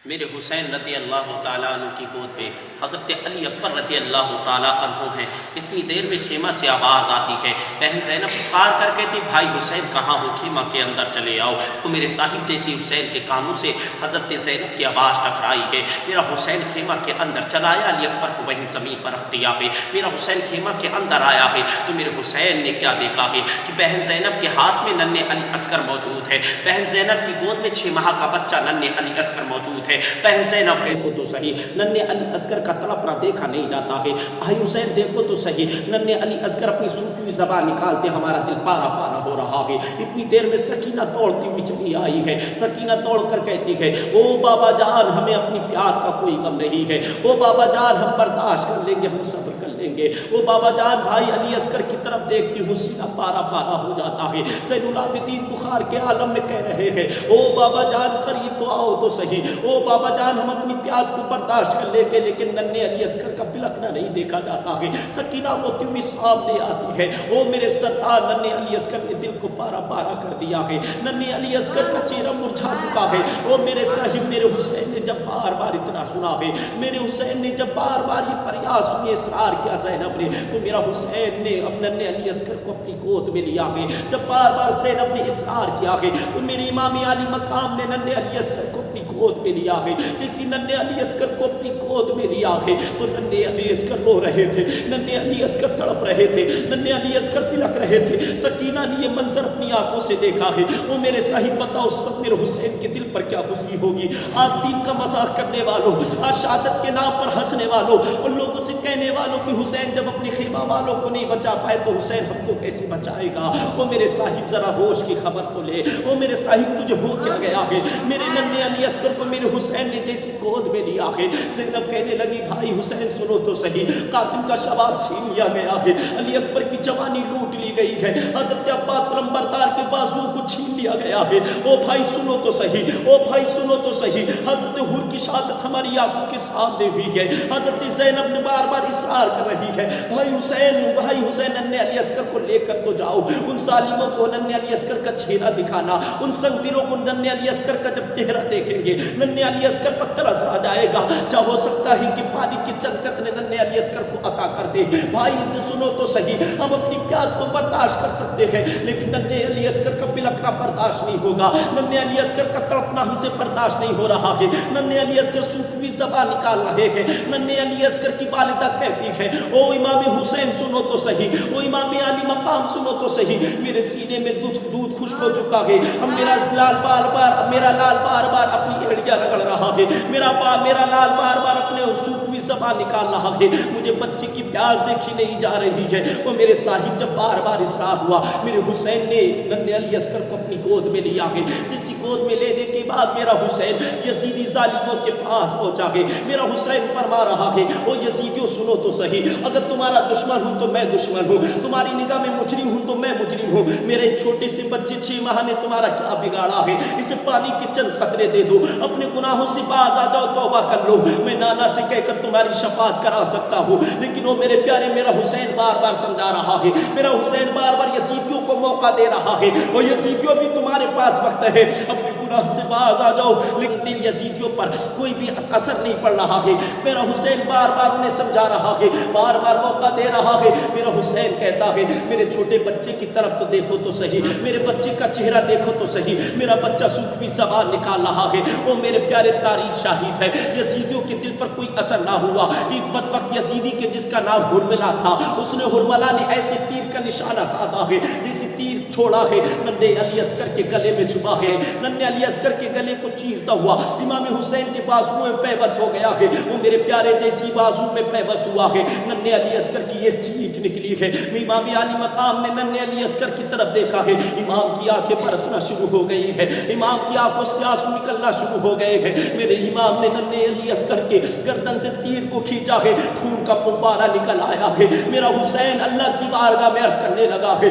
میرے حسین رضی اللہ تعالیٰ عنہ کی گود پہ حضرت علی اکبر رضی اللہ تعالیٰ عنہ ہیں۔ اتنی دیر میں خیمہ سے آواز آتی ہے، بہن زینب پکار کر کہتی بھائی حسین کہاں ہو، خیمہ کے اندر چلے آؤ۔ تو میرے صاحب جیسی حسین کے کانوں سے حضرت زینب کی آواز ٹکرائی ہے، میرا حسین خیمہ کے اندر چلا آیا، علی اکبر کو وہیں زمین پر رکھ دیا ہے۔ میرا حسین خیمہ کے اندر آیا ہے تو میرے حسین نے کیا دیکھا ہے کہ بہن زینب کے ہاتھ میں ننھے علی اصغر موجود ہے، بہن زینب کی گود میں 6 ماہ کا بچہ ننھے علی اصغر موجود ہے۔ بہن زینب دیکھو تو صحیح، ننھے علی اصغر کا تڑپنا دیکھا نہیں جاتا ہے۔ بھائی حسین دیکھو تو صحیح، ننھے علی اصغر اپنی سوکھی ہوئی زبان نکالتے ہمارا دل پارا پارا ہو رہا ہے۔ اتنی دیر میں سکینہ دوڑتی ہوئی چلی آئی ہے، سکینہ دوڑ کر کہتی ہے او بابا جان ہمیں اپنی پیاس کا کوئی غم نہیں ہے، او بابا جان ہم برداشت کر لیں گے، ہم صبر کر لیں گے۔ او بابا جان بھائی علی اصغر کی طرف دیکھتی ہوں سینہ پارا پارا ہو جاتا ہے۔ زین العابدین بخار کے عالم میں کہہ رہے ہیں او بابا جان قریب تو آؤ تو صحیح، او بابا جان ہم اپنی پیاس کو برداشت کر لیں گے، لیکن ننھے علی اصغر کا بلکنا نہیں دیکھا جاتا ہے۔ سکینہ روتی ہوئی سامنے آتی ہے، او میرے سردار ننھے علی اصغر نے دل کو پارا پارا کر دیا ہے، ننھے علی اصغر کا چہرہ مرجھا چکا ہے۔ او میرے صاحب میرے حسین نے جب بار بار اتنا سنا ہے، میرے حسین نے جب بار بار یہ فریاد سنی، اصرار کیا زینب نے، تو میرا حسین نے اپنے ننھے علی اصغر کو اپنی گود میں لیا ہے۔ جب بار بار زینب نے اصرار کیا ہے تو میرے امام علی مقام نے ننھے علی اصغر کو اپنی گود میں لیا ہے۔ کسی ننھے علی اصغر کو اپنی گود میں لیا ہے تو ننھے علی اصغر رو رہے تھے، ننھے علی اصغر تڑپ رہے تھے، ننھے علی اصغر بلک رہے تھے۔ سکینہ نے یہ منظر اپنی آنکھوں سے دیکھا ہے۔ وہ میرے صاحب بتاؤ اس وقت میرے حسین کے دل پر کیا گزری ہوگی؟ آج دین کا مذاق کرنے والوں، آج شہادت کے نام پر ہنسنے والوں، ان لوگوں سے کہنے والوں کہ حسین جب اپنے خیمہ والوں کو نہیں بچا پائے تو حسین ہم کو کیسے بچائے گا؟ وہ میرے صاحب ذرا ہوش کی خبر تو لے، وہ میرے صاحب تجھے ہو کیا گیا ہے؟ میرے ننھے علی اصغر کو میرے حسین نے جیسی گود میں لیا ہے۔ زینب کہنے لگی بھائی حسین سنو تو صحیح، قاسم کا شباب چھین لیا گیا ہے، علی اکبر کی جوانی لوٹ لی گئی ہے، حضرت عباس لمبردار کے بازو کو چھین لیا گیا ہے۔ او بھائی سنو تو صحیح، او بھائی سنو تو صحیح، حضرت حور کی شہادت ہماری آنکھوں کے سامنے ہوئی ہے، حضرت زینب نے بار بار اصرار کر رہی ہے بھائی حسین ننھے علی اصغر کو لے کر تو جاؤ، ان ظالموں کو ننھے علی اصغر کا چہرہ دکھانا، ان سنگ دلوں کو ننھے علی اصغر کا جب چہرہ دیکھیں گے ننھے علی اصغر پر ترس آ جائے گا، چاہے ہو سکتا ہے کہ پانی کی چند قطرے ننھے علی اصغر کو عطا کر دے۔ بھائی سے سنو تو صحیح، ہم اپنی پیاس تو برداشت کر سکتے ہیں لیکن ننھے علی اصغر کا بلکنا برداشت نہیں ہوگا، ننھے علی اصغر کا تڑپنا ہم سے برداشت نہیں ہو رہا ہے۔ ننھے علی اصغر سوکھی ہوئی زبان نکال رہے ہیں، ننھے علی اصغر کی والدہ کہتی ہے او امام حسین سنو تو صحیح، او امام علی مقام سنو تو صحیح، میرے سینے میں دودھ خشک ہو چکا ہے، میرا لال بار بار اپنی ایڑیاں رگڑ رہا ہے، میرا لال بار بار اپنے سوکھی ہوئی زبان نکال رہا ہے، مجھے بچے کی پیاس دیکھی نہیں جا رہی ہے۔ وہ میرے صاحب جب بار بار اصرار ہوا میرے حسین نے ننھے علی اصغر کو اپنی گود میں لیا ہے، جسی گود میں لینے کے بعد میرا حسین یزیدی ظالموں کے پاس پہنچا ہے۔ میرا حسین فرما رہا ہے او یزیدیوں سنو تو صحیح، اگر تمہارا دشمن ہوں تو میں دشمن ہوں، تمہاری نگاہ میں مجرم ہوں تو میں مجرم ہوں، میرے چھوٹے سے بچے 6 ماہ نے تمہارا کیا بگاڑا ہے؟ اسے پانی کے چند قطرے دے دو، اپنے گناہوں سے باز آ جاؤ، توبہ کر لو، میں نانا سے کہہ کر تمہاری شفاعت کرا سکتا ہوں۔ لیکن وہ میرے پیارے میرا حسین بار بار سمجھا رہا ہے، میرا حسین بار بار یزیدیوں کو موقع دے رہا ہے، اور یزیدیوں بھی تمہارے پاس وقت ہے، اپنے گناہ سے باز آ جاؤ، لیکن دل یزیدیوں پر کوئی بھی اثر نہیں پڑ رہا ہے۔ میرا حسین بار بار انہیں سمجھا رہا ہے، بار بار موقع دے رہا ہے۔ میرا حسین کہتا ہے میرے چھوٹے بچے کی طرف تو دیکھو تو صحیح، میرے بچے کا چہرہ دیکھو تو صحیح، میرا بچہ سوکھی زبان نکال رہا ہے۔ وہ میرے پیارے تاریخ شاہد ہے، یزیدیوں کے دل پر کوئی اثر نہ ہوا۔ ایک بدبخت یزیدی کے جس کا نام ہرملا تھا، اس نے ہرملا نے ایسے تیر کا نشانہ سادھا ہے جیسے تیر چھوڑا ہے، ننھے علی اصغر کے گلے میں چھپا ہے، ننھے علی اصغر کے گلے کو چیرتا ہوا امام حسین کے بازو میں پیوست ہو گیا ہے، وہ میرے پیارے جیسی بازو میں پیوست ہوا ہے۔ ننھے علی اصغر کی یہ چیخ نکلی ہے، امام علی مقام نے ننھے علی اصغر کی طرف دیکھا ہے، امام کی آنکھیں برسنا شروع ہو گئی ہے، امام کی آنکھوں سے آنسو نکلنا شروع ہو گئے ہیں۔ میرے امام نے ننھے علی اصغر کے گردن سے تیر کو کھینچا ہے، خون کا پھوپارا نکل آیا ہے۔ میرا حسین اللہ کی بارگاہ میں عرض کرنے لگا ہے